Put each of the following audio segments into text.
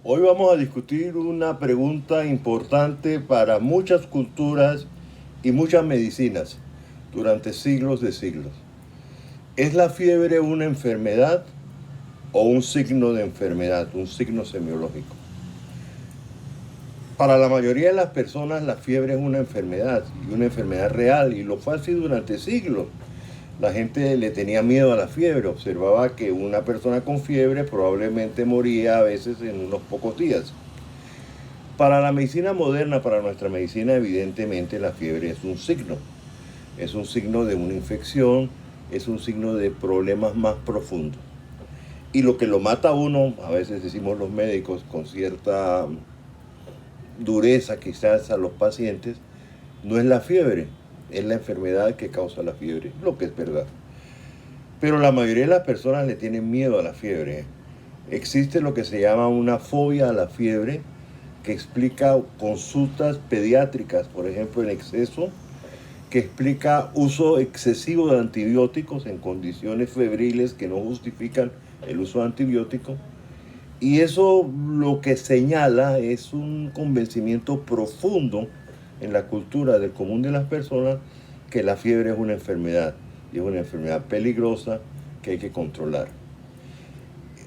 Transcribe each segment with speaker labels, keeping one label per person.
Speaker 1: Hoy vamos a discutir una pregunta importante para muchas culturas y muchas medicinas durante siglos de siglos. ¿Es la fiebre una enfermedad o un signo de enfermedad, un signo semiológico? Para la mayoría de las personas la fiebre es una enfermedad y una enfermedad real, y lo fue así durante siglos. La gente le tenía miedo a la fiebre, observaba que una persona con fiebre probablemente moría a veces en unos pocos días. Para la medicina moderna, para nuestra medicina, evidentemente la fiebre es un signo de una infección, es un signo de problemas más profundos. Y lo que lo mata a uno, a veces decimos los médicos con cierta dureza quizás a los pacientes, no es la fiebre, es la enfermedad que causa la fiebre, lo que es verdad. Pero la mayoría de las personas le tienen miedo a la fiebre. Existe lo que se llama una fobia a la fiebre, que explica consultas pediátricas, por ejemplo, en exceso, que explica uso excesivo de antibióticos en condiciones febriles que no justifican el uso de antibióticos. Y eso lo que señala es un convencimiento profundo en la cultura del común de las personas que la fiebre es una enfermedad, y es una enfermedad peligrosa que hay que controlar.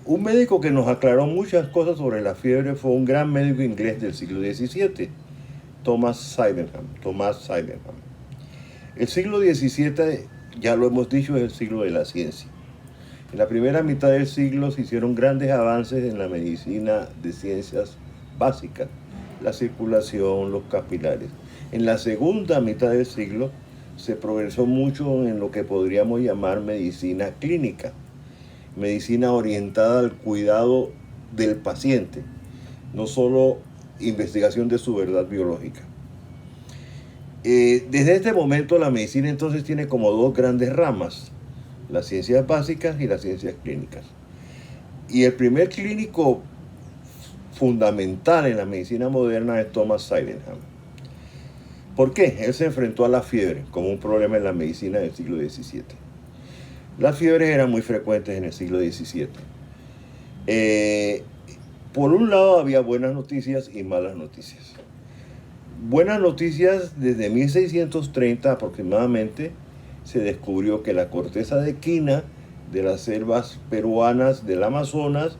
Speaker 1: Un médico que nos aclaró muchas cosas sobre la fiebre fue un gran médico inglés del siglo XVII, Thomas Sydenham. El siglo XVII, ya lo hemos dicho, es el siglo de la ciencia. En la primera mitad del siglo se hicieron grandes avances en la medicina de ciencias básicas, la circulación, los capilares. En la segunda mitad del siglo se progresó mucho en lo que podríamos llamar medicina clínica, medicina orientada al cuidado del paciente, no solo investigación de su verdad biológica. Desde este momento la medicina entonces tiene como dos grandes ramas, las ciencias básicas y las ciencias clínicas. Y el primer clínico fundamental en la medicina moderna es Thomas Sydenham. ¿Por qué? Él se enfrentó a la fiebre como un problema en la medicina del siglo XVII. Las fiebres eran muy frecuentes en el siglo XVII. Por un lado había buenas noticias y malas noticias. Buenas noticias: desde 1630 aproximadamente se descubrió que la corteza de quina de las selvas peruanas del Amazonas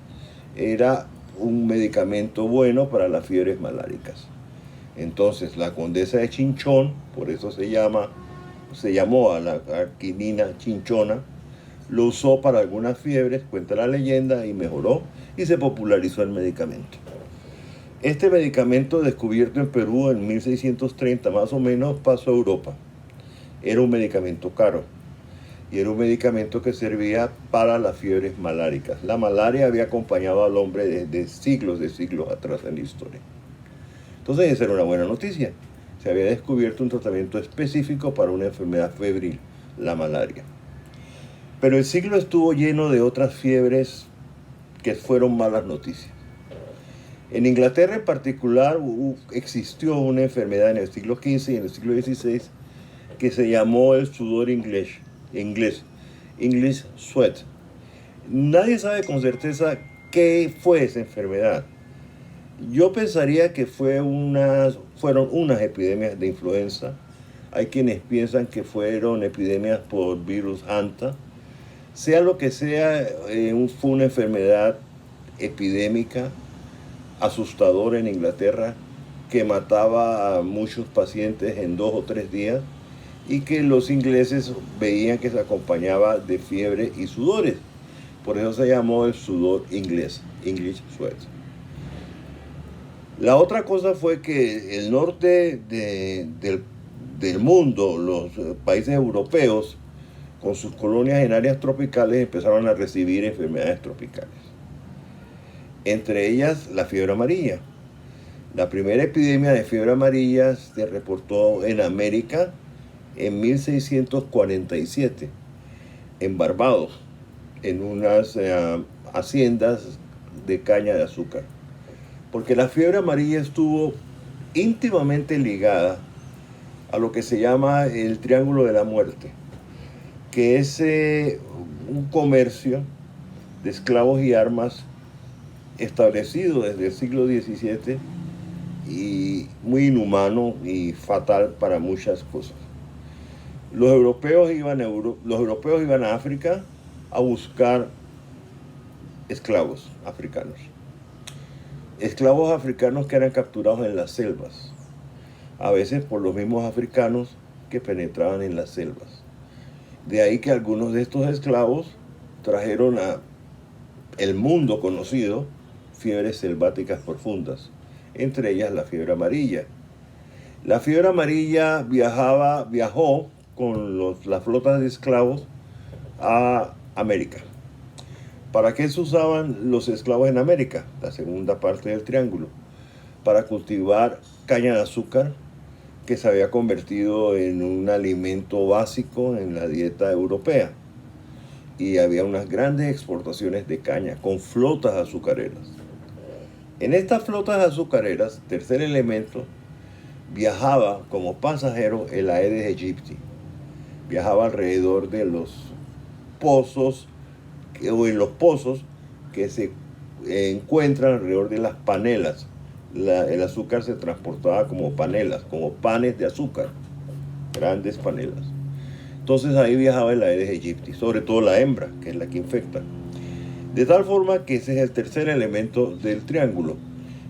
Speaker 1: era un medicamento bueno para las fiebres maláricas. Entonces la condesa de Chinchón, por eso se llamó a la quinina chinchona, lo usó para algunas fiebres, cuenta la leyenda, y mejoró y se popularizó el medicamento. Este medicamento, descubierto en Perú en 1630 más o menos, pasó a Europa. Era un medicamento caro y era un medicamento que servía para las fiebres maláricas. La malaria había acompañado al hombre desde siglos atrás en la historia. Entonces esa era una buena noticia. Se había descubierto un tratamiento específico para una enfermedad febril, la malaria. Pero el siglo estuvo lleno de otras fiebres que fueron malas noticias. En Inglaterra en particular existió una enfermedad en el siglo XV y en el siglo XVI que se llamó el sudor inglés, English sweat. Nadie sabe con certeza qué fue esa enfermedad. Yo pensaría que fueron unas epidemias de influenza. Hay quienes piensan que fueron epidemias por virus Hanta. Sea lo que sea, fue una enfermedad epidémica, asustadora en Inglaterra, que mataba a muchos pacientes en 2 o 3 días, y que los ingleses veían que se acompañaba de fiebre y sudores. Por eso se llamó el sudor inglés, English sweat. La otra cosa fue que el norte del mundo, los países europeos, con sus colonias en áreas tropicales, empezaron a recibir enfermedades tropicales. Entre ellas la fiebre amarilla. La primera epidemia de fiebre amarilla se reportó en América en 1647, en Barbados, en unas haciendas de caña de azúcar. Porque la fiebre amarilla estuvo íntimamente ligada a lo que se llama el Triángulo de la Muerte, que es un comercio de esclavos y armas establecido desde el siglo XVII y muy inhumano y fatal para muchas cosas. Los europeos iban a África a buscar esclavos africanos. Esclavos africanos que eran capturados en las selvas, a veces por los mismos africanos que penetraban en las selvas. De ahí que algunos de estos esclavos trajeron a el mundo conocido fiebres selváticas profundas, entre ellas la fiebre amarilla. La fiebre amarilla viajó con las flotas de esclavos a América. ¿Para qué se usaban los esclavos en América? La segunda parte del triángulo. Para cultivar caña de azúcar, que se había convertido en un alimento básico en la dieta europea. Y había unas grandes exportaciones de caña con flotas azucareras. En estas flotas azucareras, tercer elemento, viajaba como pasajero el Aedes aegypti. Viajaba alrededor de los pozos, o en los pozos que se encuentran alrededor de las panelas. El azúcar se transportaba como panelas, como panes de azúcar, grandes panelas. Entonces ahí viajaba el Aedes aegypti, sobre todo la hembra, que es la que infecta. De tal forma que ese es el tercer elemento del triángulo.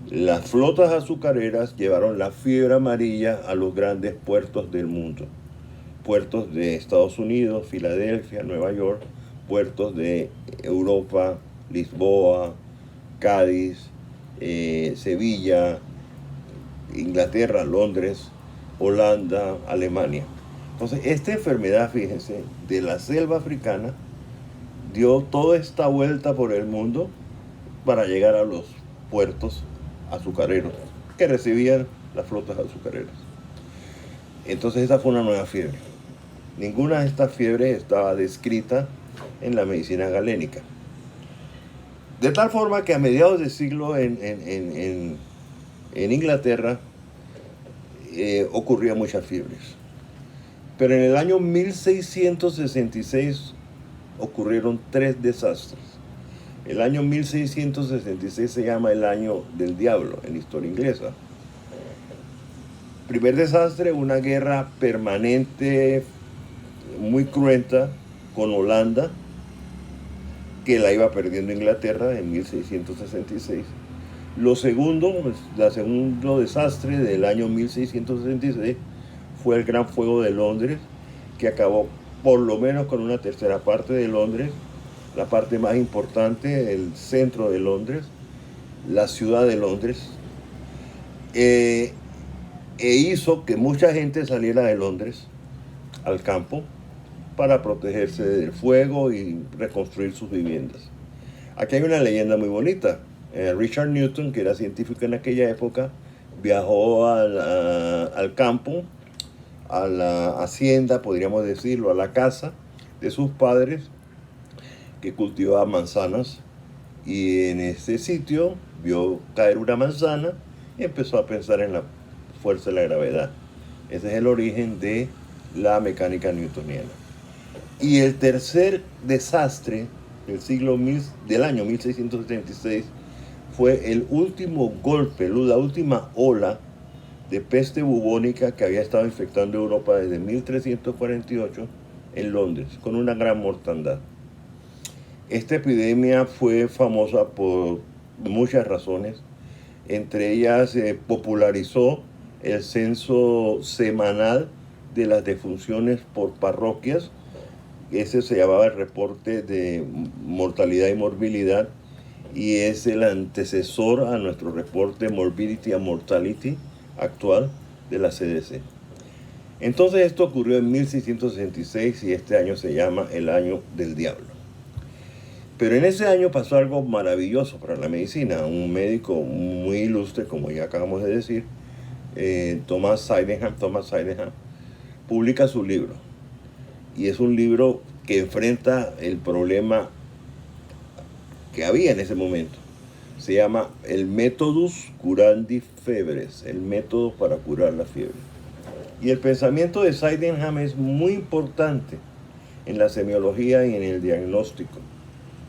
Speaker 1: Las flotas azucareras llevaron la fiebre amarilla a los grandes puertos del mundo. Puertos de Estados Unidos, Filadelfia, Nueva York, puertos de Europa, Lisboa, Cádiz, Sevilla, Inglaterra, Londres, Holanda, Alemania. Entonces, esta enfermedad, fíjense, de la selva africana, dio toda esta vuelta por el mundo para llegar a los puertos azucareros que recibían las flotas azucareras. Entonces, esa fue una nueva fiebre. Ninguna de estas fiebres estaba descrita en la medicina galénica. De tal forma que a mediados del siglo en Inglaterra ocurrían muchas fiebres. Pero en el año 1666 ocurrieron 3 desastres. El año 1666 se llama el año del diablo en la historia inglesa. Primer desastre, una guerra permanente, muy cruenta, con Holanda, que la iba perdiendo Inglaterra en 1666. El segundo desastre del año 1666 fue el Gran Fuego de Londres, que acabó por lo menos con una tercera parte de Londres, la parte más importante, el centro de Londres, la ciudad de Londres, e hizo que mucha gente saliera de Londres al campo para protegerse del fuego y reconstruir sus viviendas. Aquí hay una leyenda muy bonita. Richard Newton, que era científico en aquella época, viajó al campo, a la hacienda, podríamos decirlo, a la casa de sus padres, que cultivaban manzanas, y en ese sitio vio caer una manzana y empezó a pensar en la fuerza de la gravedad. Ese es el origen de la mecánica newtoniana. Y el tercer desastre del año 1676 fue el último golpe, la última ola de peste bubónica que había estado infectando Europa desde 1348 en Londres, con una gran mortandad. Esta epidemia fue famosa por muchas razones. Entre ellas popularizó el censo semanal de las defunciones por parroquias. Ese se llamaba el reporte de mortalidad y morbilidad, y es el antecesor a nuestro reporte Morbidity and Mortality actual de la CDC. Entonces esto ocurrió en 1666 y este año se llama el año del diablo. Pero en ese año pasó algo maravilloso para la medicina. Un médico muy ilustre, como ya acabamos de decir, Thomas Sydenham, publica su libro. Y es un libro que enfrenta el problema que había en ese momento. Se llama el Methodus Curandi Febres, el método para curar la fiebre. Y el pensamiento de Sydenham es muy importante en la semiología y en el diagnóstico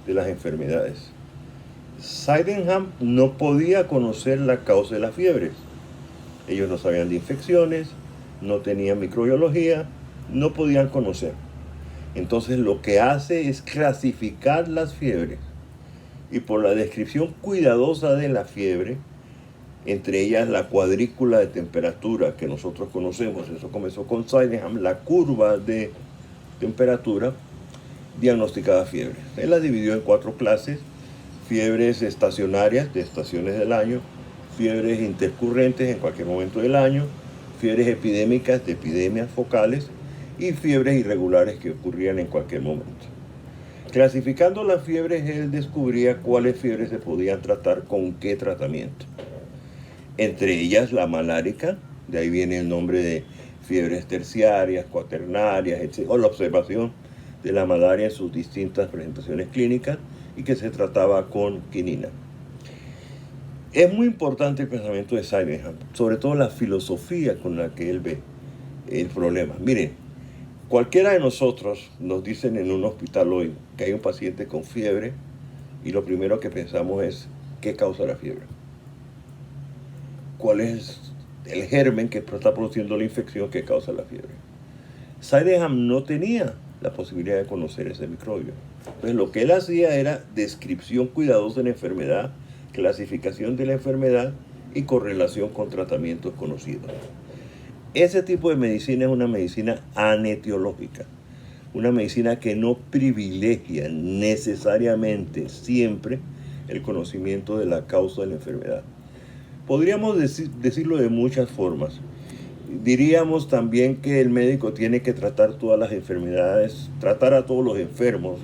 Speaker 1: de las enfermedades. Sydenham no podía conocer la causa de las fiebres. Ellos no sabían de infecciones, no tenían microbiología, no podían conocer. Entonces lo que hace es clasificar las fiebres y por la descripción cuidadosa de la fiebre, entre ellas la cuadrícula de temperatura que nosotros conocemos, eso comenzó con Sydenham, la curva de temperatura, diagnosticaba fiebres. Él la dividió en 4 clases: fiebres estacionarias de estaciones del año, fiebres intercurrentes en cualquier momento del año, fiebres epidémicas de epidemias focales y fiebres irregulares que ocurrían en cualquier momento. Clasificando las fiebres, él descubría cuáles fiebres se podían tratar con qué tratamiento. Entre ellas la malárica, de ahí viene el nombre de fiebres terciarias, cuaternarias, etc., o la observación de la malaria en sus distintas presentaciones clínicas y que se trataba con quinina. Es muy importante el pensamiento de Sydenham, sobre todo la filosofía con la que él ve el problema. Miren, cualquiera de nosotros nos dicen en un hospital hoy que hay un paciente con fiebre y lo primero que pensamos es ¿qué causa la fiebre? ¿Cuál es el germen que está produciendo la infección que causa la fiebre? Sydenham no tenía la posibilidad de conocer ese microbio. Entonces lo que él hacía era descripción cuidadosa de la enfermedad, clasificación de la enfermedad y correlación con tratamientos conocidos. Ese tipo de medicina es una medicina anetiológica, una medicina que no privilegia necesariamente siempre el conocimiento de la causa de la enfermedad. Podríamos decirlo de muchas formas. Diríamos también que el médico tiene que tratar todas las enfermedades, tratar a todos los enfermos,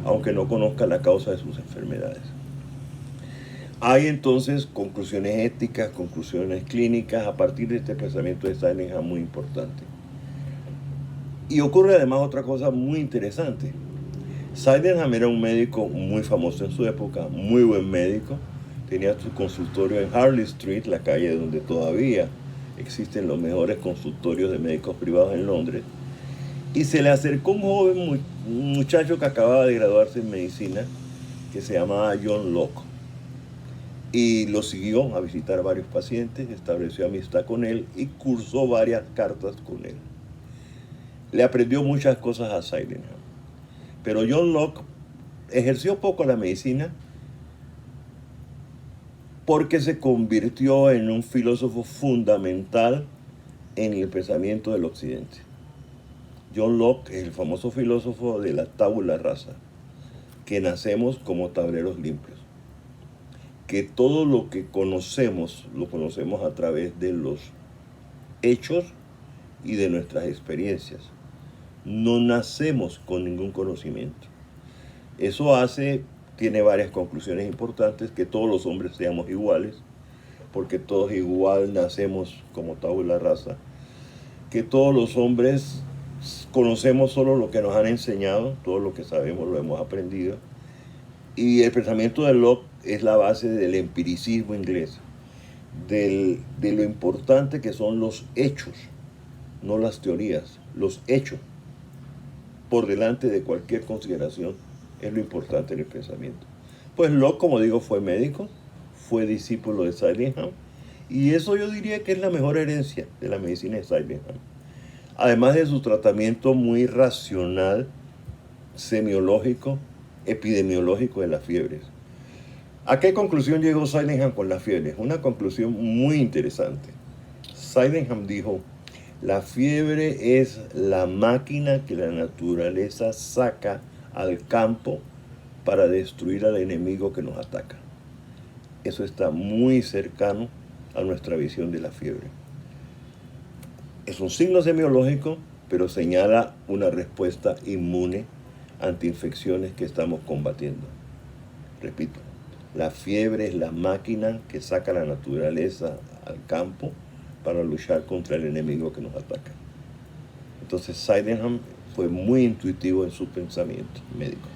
Speaker 1: aunque no conozca la causa de sus enfermedades. Hay entonces conclusiones éticas, conclusiones clínicas a partir de este pensamiento de Sydenham muy importante. Y ocurre además otra cosa muy interesante. Sydenham era un médico muy famoso en su época, muy buen médico. Tenía su consultorio en Harley Street, la calle donde todavía existen los mejores consultorios de médicos privados en Londres. Y se le acercó un joven muchacho que acababa de graduarse en medicina, que se llamaba John Locke. Y lo siguió a visitar varios pacientes, estableció amistad con él y cursó varias cartas con él. Le aprendió muchas cosas a Sydenham. Pero John Locke ejerció poco la medicina porque se convirtió en un filósofo fundamental en el pensamiento del occidente. John Locke es el famoso filósofo de la tabula rasa, que nacemos como tableros limpios, que todo lo que conocemos lo conocemos a través de los hechos y de nuestras experiencias. No nacemos con ningún conocimiento. Eso tiene varias conclusiones importantes: que todos los hombres seamos iguales, porque todos igual nacemos como tabula rasa, que todos los hombres conocemos solo lo que nos han enseñado, todo lo que sabemos lo hemos aprendido, y el pensamiento de Locke es la base del empiricismo inglés, de lo importante que son los hechos, no las teorías, los hechos, por delante de cualquier consideración, es lo importante en el pensamiento. Pues Locke, como digo, fue médico, fue discípulo de Sydenham, y eso yo diría que es la mejor herencia de la medicina de Sydenham. Además de su tratamiento muy racional, semiológico, epidemiológico de las fiebres. ¿A qué conclusión llegó Sydenham con las fiebres? Una conclusión muy interesante. Sydenham dijo: la fiebre es la máquina que la naturaleza saca al campo para destruir al enemigo que nos ataca. Eso está muy cercano a nuestra visión de la fiebre. Es un signo semiológico, pero señala una respuesta inmune ante infecciones que estamos combatiendo. Repito, la fiebre es la máquina que saca la naturaleza al campo para luchar contra el enemigo que nos ataca. Entonces Sydenham fue muy intuitivo en su pensamiento médico.